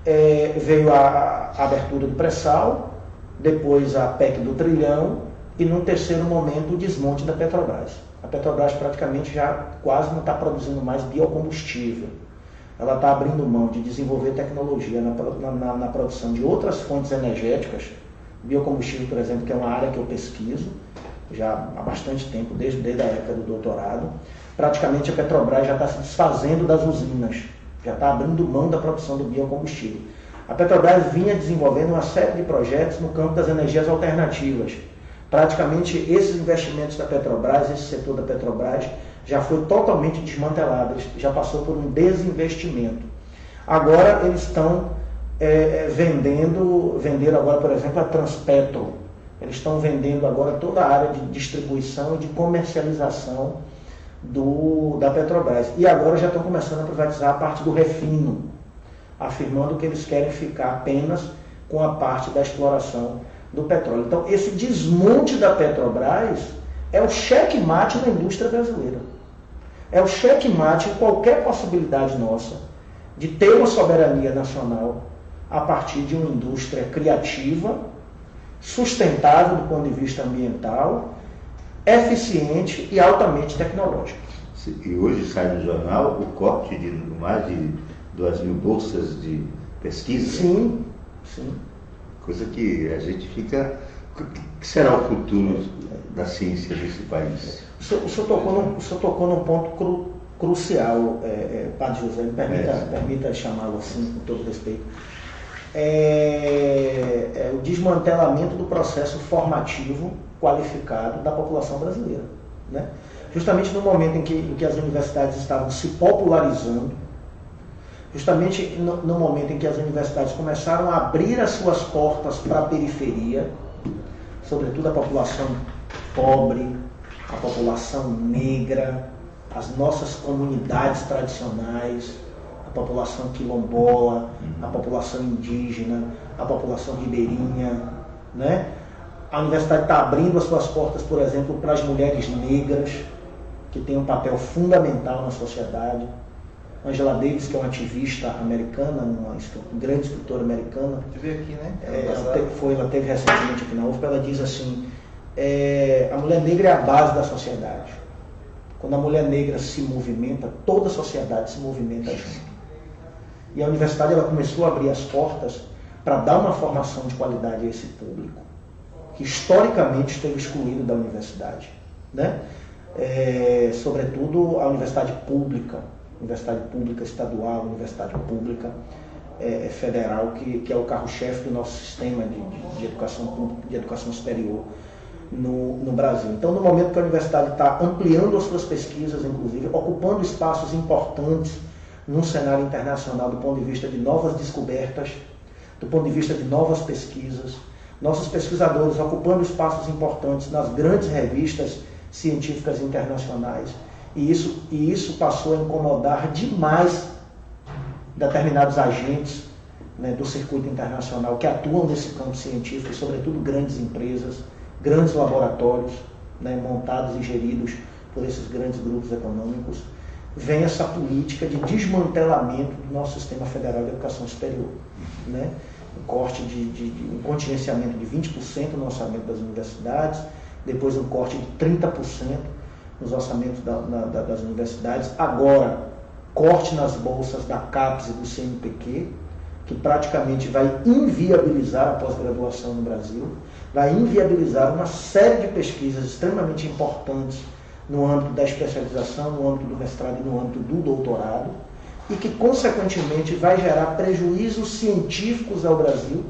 [SPEAKER 2] Veio a abertura do pré-sal, depois a PEC do trilhão e, num terceiro momento, o desmonte da Petrobras. A Petrobras praticamente já quase não está produzindo mais biocombustível. Ela está abrindo mão de desenvolver tecnologia na produção de outras fontes energéticas, biocombustível, por exemplo, que é uma área que eu pesquiso já há bastante tempo, desde a época do doutorado. Praticamente a Petrobras já está se desfazendo das usinas, já está abrindo mão da produção do biocombustível. A Petrobras vinha desenvolvendo uma série de projetos no campo das energias alternativas. Praticamente esses investimentos da Petrobras, esse setor da Petrobras, já foi totalmente desmantelado, já passou por um desinvestimento. Agora eles estão venderam agora, por exemplo, a Transpetro. Eles estão vendendo agora toda a área de distribuição e de comercialização da Petrobras. E agora já estão começando a privatizar a parte do refino, afirmando que eles querem ficar apenas com a parte da exploração do petróleo. Então, esse desmonte da Petrobras é o checkmate na indústria brasileira. É o checkmate em qualquer possibilidade nossa de ter uma soberania nacional a partir de uma indústria criativa, sustentável do ponto de vista ambiental, eficiente e altamente tecnológica.
[SPEAKER 3] E hoje sai no jornal o corte de mais de 2.000 bolsas de pesquisa.
[SPEAKER 2] Sim, sim.
[SPEAKER 3] Coisa que a gente fica... O que será o futuro da ciência desse país?
[SPEAKER 2] O senhor tocou num ponto crucial, Padre José, me permita chamá-lo assim, com todo respeito. O desmantelamento do processo formativo qualificado da população brasileira, né? Justamente no momento em que as universidades estavam se popularizando, justamente no momento em que as universidades começaram a abrir as suas portas para a periferia, sobretudo a população pobre, a população negra, as nossas comunidades tradicionais, a população quilombola, a população indígena, a população ribeirinha, né? A universidade está abrindo as suas portas, por exemplo, para as mulheres negras, que têm um papel fundamental na sociedade. Angela Davis, que é uma ativista americana, uma grande escritora americana.
[SPEAKER 1] Você veio aqui, né?
[SPEAKER 2] Ela teve recentemente aqui na UFPA, ela diz assim, a mulher negra é a base da sociedade. Quando a mulher negra se movimenta, toda a sociedade se movimenta junto. E a universidade ela começou a abrir as portas para dar uma formação de qualidade a esse público, que historicamente esteve excluído da universidade, né? Sobretudo a universidade pública estadual, universidade pública federal, que é o carro-chefe do nosso sistema de educação pública, de educação superior no Brasil. Então, no momento que a universidade está ampliando as suas pesquisas, inclusive, ocupando espaços importantes num cenário internacional do ponto de vista de novas descobertas, do ponto de vista de novas pesquisas, nossos pesquisadores ocupando espaços importantes nas grandes revistas científicas internacionais, e isso passou a incomodar demais determinados agentes, né, do circuito internacional que atuam nesse campo científico, sobretudo grandes empresas, grandes laboratórios, né, montados e geridos por esses grandes grupos econômicos. Vem essa política de desmantelamento do nosso sistema federal de educação superior, né? Um corte um contingenciamento de 20% no orçamento das universidades, depois um corte de 30% nos orçamentos das universidades, agora corte nas bolsas da CAPES e do CNPq, que praticamente vai inviabilizar a pós-graduação no Brasil, vai inviabilizar uma série de pesquisas extremamente importantes no âmbito da especialização, no âmbito do mestrado e no âmbito do doutorado, e que, consequentemente, vai gerar prejuízos científicos ao Brasil,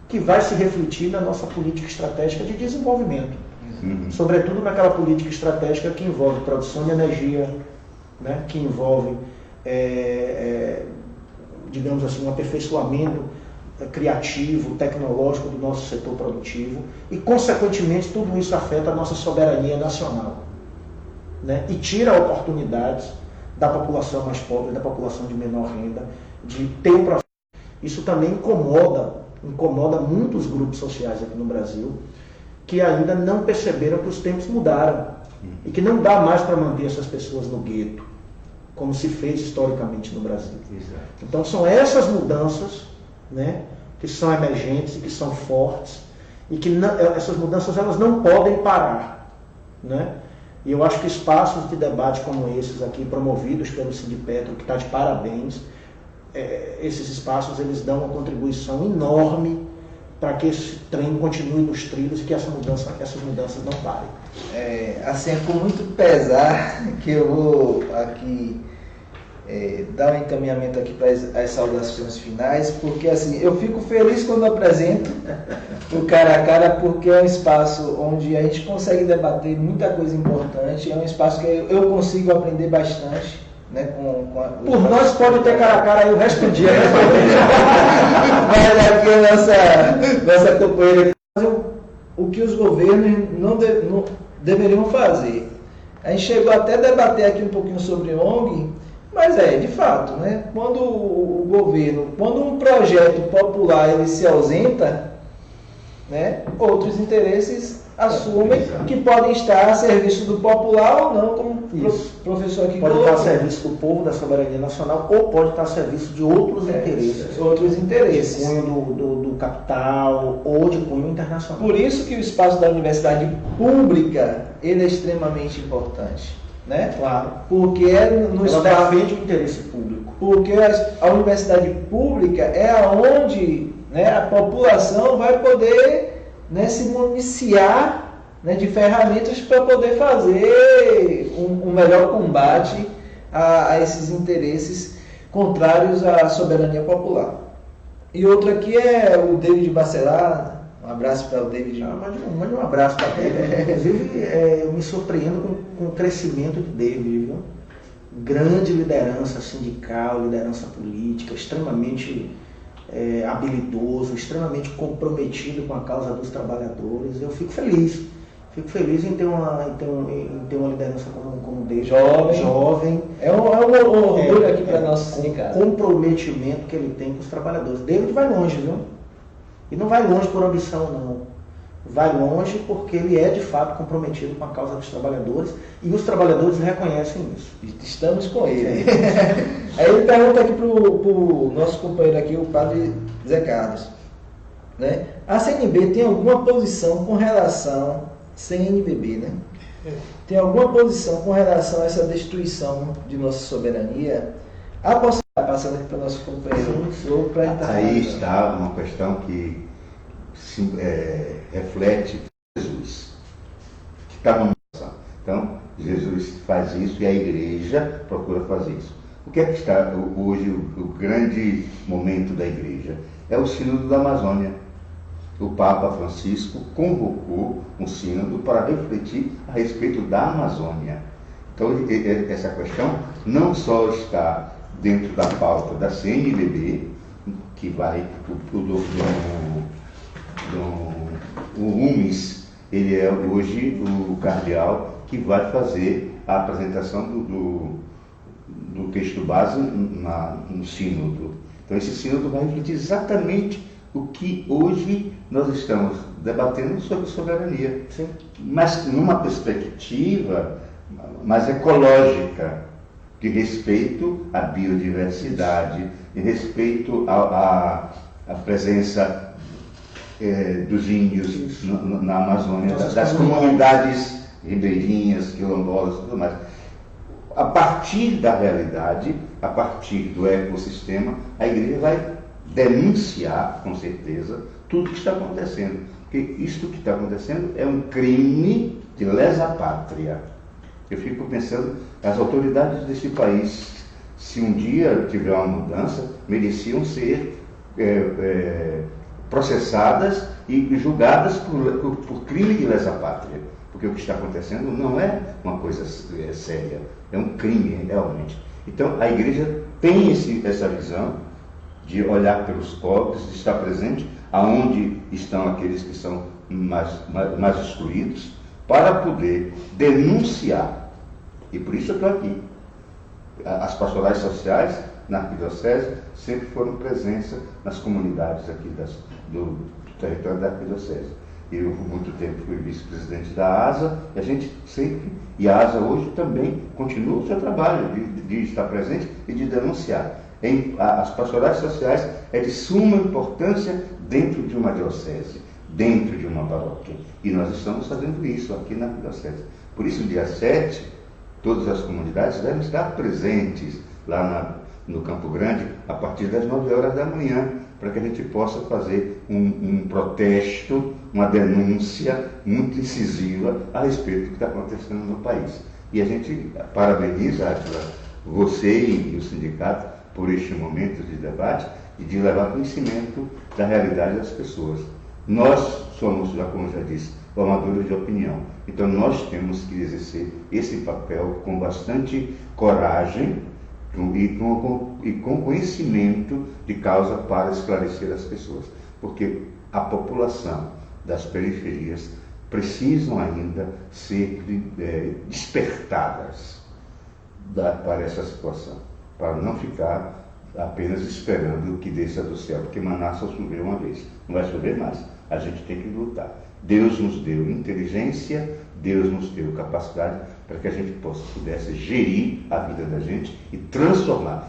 [SPEAKER 2] que vai se refletir na nossa política estratégica de desenvolvimento. Sobretudo naquela política estratégica que envolve produção de energia, né, que envolve, digamos assim, um aperfeiçoamento criativo, tecnológico do nosso setor produtivo, e, consequentemente, tudo isso afeta a nossa soberania nacional, né, e tira oportunidades da população mais pobre, da população de menor renda, de ter um processo. Isso também incomoda muitos grupos sociais aqui no Brasil, que ainda não perceberam que os tempos mudaram e que não dá mais para manter essas pessoas no gueto, como se fez historicamente no Brasil.
[SPEAKER 3] Exato.
[SPEAKER 2] Então são essas mudanças, né, que são emergentes e que são fortes, e que essas mudanças elas não podem parar, né? E eu acho que espaços de debate como esses aqui, promovidos pelo Sindipetro, que está de parabéns, esses espaços eles dão uma contribuição enorme para que esse trem continue nos trilhos e que essas mudanças não parem.
[SPEAKER 1] Assim, é com muito pesar que eu vou aqui dar um encaminhamento aqui para as saudações finais, porque assim, eu fico feliz quando apresento o cara a cara, porque é um espaço onde a gente consegue debater muita coisa importante, é um espaço que eu consigo aprender bastante, né,
[SPEAKER 2] Por nós pode ter cara a cara aí o resto do dia, né?
[SPEAKER 1] Mas aqui a nossa companheira, o que os governos não deveriam fazer. A gente chegou até a debater aqui um pouquinho sobre ONG, mas de fato, né? Quando o governo, quando um projeto popular ele se ausenta, né? Outros interesses assumem que podem estar a serviço do popular ou não, como o professor aqui
[SPEAKER 2] pode estar a serviço do povo, da soberania nacional, ou pode estar a serviço de outros interesses.
[SPEAKER 1] Outros interesses.
[SPEAKER 2] De cunho do capital ou de cunho internacional.
[SPEAKER 1] Por isso que o espaço da universidade pública ele é extremamente importante. Né?
[SPEAKER 2] Claro.
[SPEAKER 1] Porque no
[SPEAKER 2] espaço defende o interesse público.
[SPEAKER 1] Porque a universidade pública é aonde, né, a população vai poder, né, se municiar, né, de ferramentas para poder fazer um melhor combate a esses interesses contrários à soberania popular. E outro aqui é o David Bacelar. Um abraço para o David.
[SPEAKER 2] Mande um abraço para ele. Inclusive, eu me surpreendo com o crescimento de David, viu? Grande liderança sindical, liderança política, extremamente habilidoso, extremamente comprometido com a causa dos trabalhadores. Eu fico feliz em ter uma liderança como o David. Jovem.
[SPEAKER 1] É um orgulho aqui para nosso sindicato.
[SPEAKER 2] O comprometimento que ele tem com os trabalhadores. David vai longe, viu? E não vai longe por ambição, não. Vai longe porque ele é, de fato, comprometido com a causa dos trabalhadores e os trabalhadores reconhecem isso.
[SPEAKER 1] Estamos com ele. Aí ele pergunta aqui para o nosso companheiro aqui, o padre Zé Carlos. Né? A CNB tem alguma posição com relação, CNBB, né? Tem alguma posição com relação a essa destruição de nossa soberania? Passando aqui para o nosso companheiro.
[SPEAKER 3] Aí está uma questão que reflete Jesus, que está no coração. Então, Jesus faz isso e a igreja procura fazer isso. O que é que está hoje o grande momento da igreja? É o Sínodo da Amazônia. O Papa Francisco convocou um sínodo para refletir a respeito da Amazônia. Então, essa questão não só está dentro da pauta da CNBB, que vai, o Rumes, ele é hoje o cardeal que vai fazer a apresentação do texto base no sínodo. Então esse sínodo vai refletir exatamente o que hoje nós estamos debatendo sobre soberania.
[SPEAKER 2] Sim.
[SPEAKER 3] Mas numa perspectiva mais ecológica, de respeito à biodiversidade, de respeito à presença dos índios na Amazônia, das comunidades ribeirinhas, quilombolas e tudo mais. A partir da realidade, a partir do ecossistema, a igreja vai denunciar, com certeza, tudo que está acontecendo. Porque isto que está acontecendo é um crime de lesa pátria. Eu fico pensando, as autoridades desse país, se um dia tiver uma mudança, mereciam ser processadas e julgadas por crime de lesa pátria. Porque o que está acontecendo não é uma coisa séria, é um crime realmente. Então a igreja tem essa visão de olhar pelos pobres, de estar presente aonde estão aqueles que são mais excluídos, para poder denunciar. E por isso eu estou aqui. As pastorais sociais na arquidiocese sempre foram presença nas comunidades aqui do território da arquidiocese. Eu, por muito tempo, fui vice-presidente da ASA, e a gente sempre, e a ASA hoje também continua o seu trabalho de estar presente e de denunciar. As pastorais sociais é de suma importância dentro de uma diocese, dentro de uma paróquia. E nós estamos fazendo isso aqui na arquidiocese. Por isso, dia 7, todas as comunidades devem estar presentes lá no Campo Grande a partir das 9 horas da manhã, para que a gente possa fazer um protesto, uma denúncia muito incisiva a respeito do que está acontecendo no país. E a gente parabeniza, Átila, você e o sindicato por este momento de debate e de levar conhecimento da realidade das pessoas. Nós somos, como já disse, formadores de opinião. Então nós temos que exercer esse papel com bastante coragem e com conhecimento de causa para esclarecer as pessoas. Porque a população das periferias precisam ainda ser despertadas para essa situação, para não ficar apenas esperando que desça do céu, porque maná só choveu uma vez, não vai chover mais, a gente tem que lutar. Deus nos deu inteligência, Deus nos deu capacidade para que a gente pudesse gerir a vida da gente e transformar.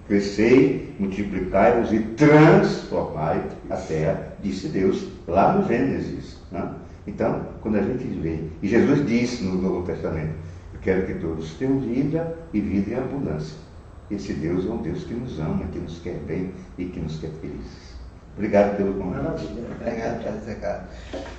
[SPEAKER 3] Crescei, multiplicai-vos e transformai a terra, disse Deus lá no Gênesis. Né? Então, quando a gente vê, e Jesus disse no Novo Testamento, eu quero que todos tenham vida e vida em abundância. Esse Deus é um Deus que nos ama, que nos quer bem e que nos quer felizes. Obrigado pelo convite.
[SPEAKER 1] Obrigado, Padre Zé Carlos.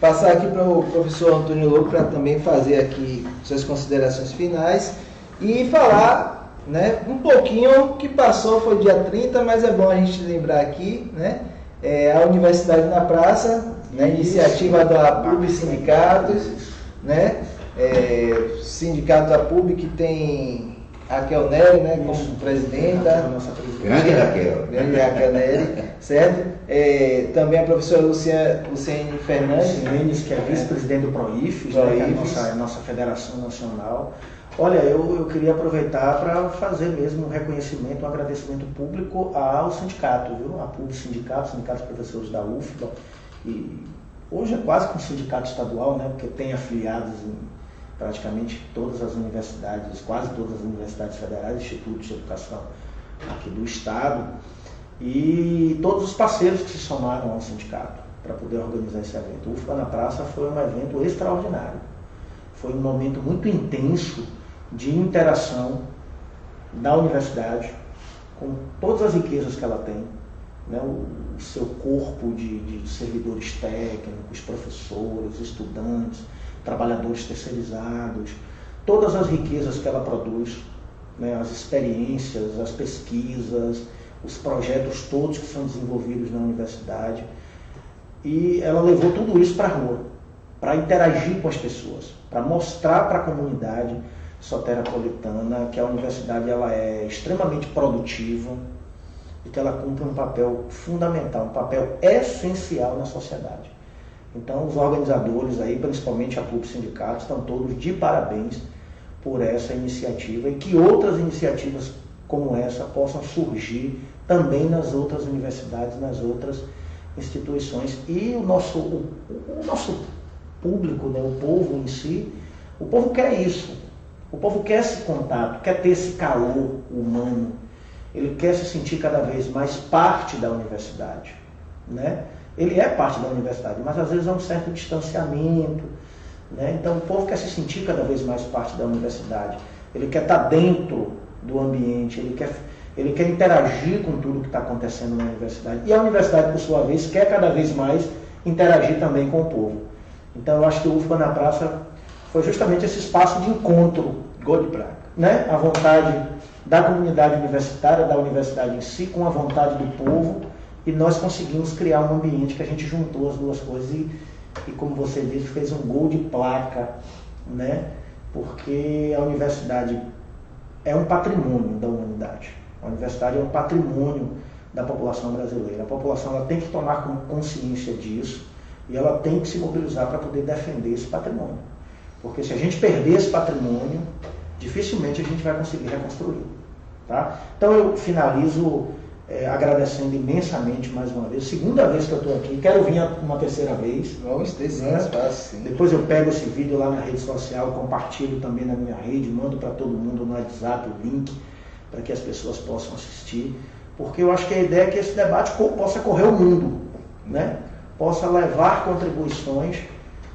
[SPEAKER 1] Passar aqui para o professor Antônio Lobo para também fazer aqui suas considerações finais e falar, né, um pouquinho que passou, foi dia 30, mas é bom a gente lembrar aqui, né, a Universidade na Praça, né, iniciativa da PUB Sindicatos, né, Sindicato da PUB que tem a Raquel Nery, né, como presidenta,
[SPEAKER 3] grande Raquel,
[SPEAKER 1] Nery, certo? Também a professora Luciene Fernandes,
[SPEAKER 2] que é vice-presidente do PROIFES, né, que é a nossa federação nacional. Olha, eu queria aproveitar para fazer mesmo um reconhecimento, um agradecimento público ao sindicato, viu? A PUB Sindicato dos Professores da UFBA, e hoje é quase que um sindicato estadual, né, porque tem afiliados em praticamente todas as universidades, quase todas as universidades federais, institutos de educação aqui do estado, e todos os parceiros que se somaram ao sindicato para poder organizar esse evento. O UFBA na Praça foi um evento extraordinário, foi um momento muito intenso de interação da universidade com todas as riquezas que ela tem, né, o seu corpo de servidores técnicos, professores, estudantes, trabalhadores terceirizados, todas as riquezas que ela produz, né, as experiências, as pesquisas, os projetos todos que são desenvolvidos na universidade. E ela levou tudo isso para a rua, para interagir com as pessoas, para mostrar para a comunidade soteropolitana que a universidade ela é extremamente produtiva e que ela cumpre um papel fundamental, um papel essencial na sociedade. Então, os organizadores aí, principalmente a PUB Sindicato, estão todos de parabéns por essa iniciativa e que outras iniciativas como essa possam surgir também nas outras universidades, nas outras instituições. E o nosso público, né, o povo em si, o povo quer isso. O povo quer esse contato, quer ter esse calor humano. Ele quer se sentir cada vez mais parte da universidade, né? Ele é parte da universidade, mas às vezes há um certo distanciamento, né? Então o povo quer se sentir cada vez mais parte da universidade. Ele quer estar dentro do ambiente, ele quer interagir com tudo que está acontecendo na universidade. E a universidade, por sua vez, quer cada vez mais interagir também com o povo. Então eu acho que o UFBA na Praça foi justamente esse espaço de encontro, né? A vontade da comunidade universitária, da universidade em si, com a vontade do povo, e nós conseguimos criar um ambiente que a gente juntou as duas coisas e como você disse, fez um gol de placa, né? Porque a universidade é um patrimônio da humanidade. A universidade é um patrimônio da população brasileira. A população ela tem que tomar consciência disso e ela tem que se mobilizar para poder defender esse patrimônio. Porque se a gente perder esse patrimônio, dificilmente a gente vai conseguir reconstruir. Tá? Então eu finalizo agradecendo imensamente mais uma vez. Segunda vez que eu estou aqui, quero vir uma terceira vez.
[SPEAKER 1] Vamos ter sim, espaço, sim.
[SPEAKER 2] Depois eu pego esse vídeo lá na rede social, compartilho também na minha rede, mando para todo mundo no WhatsApp o link, para que as pessoas possam assistir. Porque eu acho que a ideia é que esse debate possa correr o mundo, né? Possa levar contribuições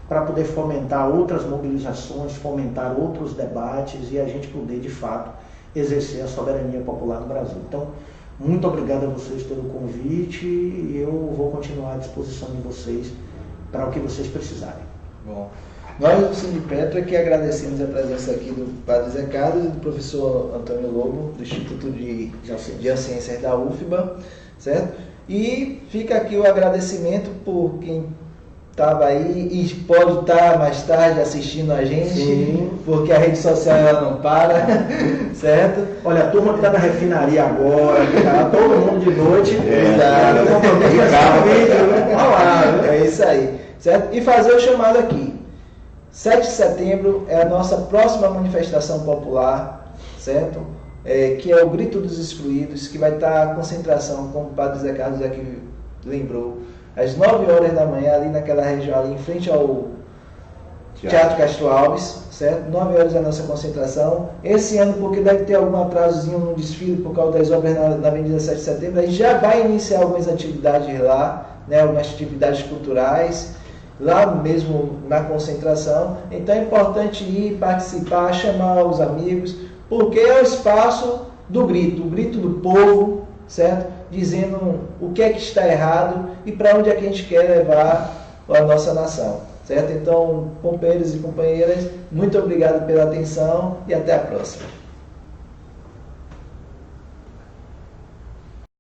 [SPEAKER 2] para poder fomentar outras mobilizações, fomentar outros debates e a gente poder, de fato, exercer a soberania popular no Brasil. Então, muito obrigado a vocês pelo convite e eu vou continuar à disposição de vocês para o que vocês precisarem.
[SPEAKER 1] Bom, nós do Sindipetra que agradecemos a presença aqui do Padre Zé Carlos e do professor Antônio Lobo, do Instituto de Geociências da UFBA, certo? E fica aqui o agradecimento por quem estava aí e pode estar mais tarde assistindo a gente, sim, porque a rede social ela não para, certo?
[SPEAKER 2] Olha, a turma que está na refinaria agora, que tá todo mundo de noite,
[SPEAKER 1] é isso aí, certo? E fazer o chamado aqui. 7 de setembro é a nossa próxima manifestação popular, certo? Que é o Grito dos Excluídos, que vai estar a concentração, como o Padre Zé Carlos aqui lembrou, às 9 horas da manhã, ali naquela região, ali em frente ao Teatro Castro Alves, certo? 9 horas é a nossa concentração. Esse ano, porque deve ter algum atrasozinho no desfile por causa das obras na Avenida 7 de Setembro, a gente já vai iniciar algumas atividades lá, né? Algumas atividades culturais, lá mesmo na concentração. Então é importante ir, participar, chamar os amigos, porque é o espaço do grito, o grito do povo, certo? Dizendo o que é que está errado e para onde é que a gente quer levar a nossa nação, certo? Então, companheiros e companheiras, muito obrigado pela atenção e até a próxima.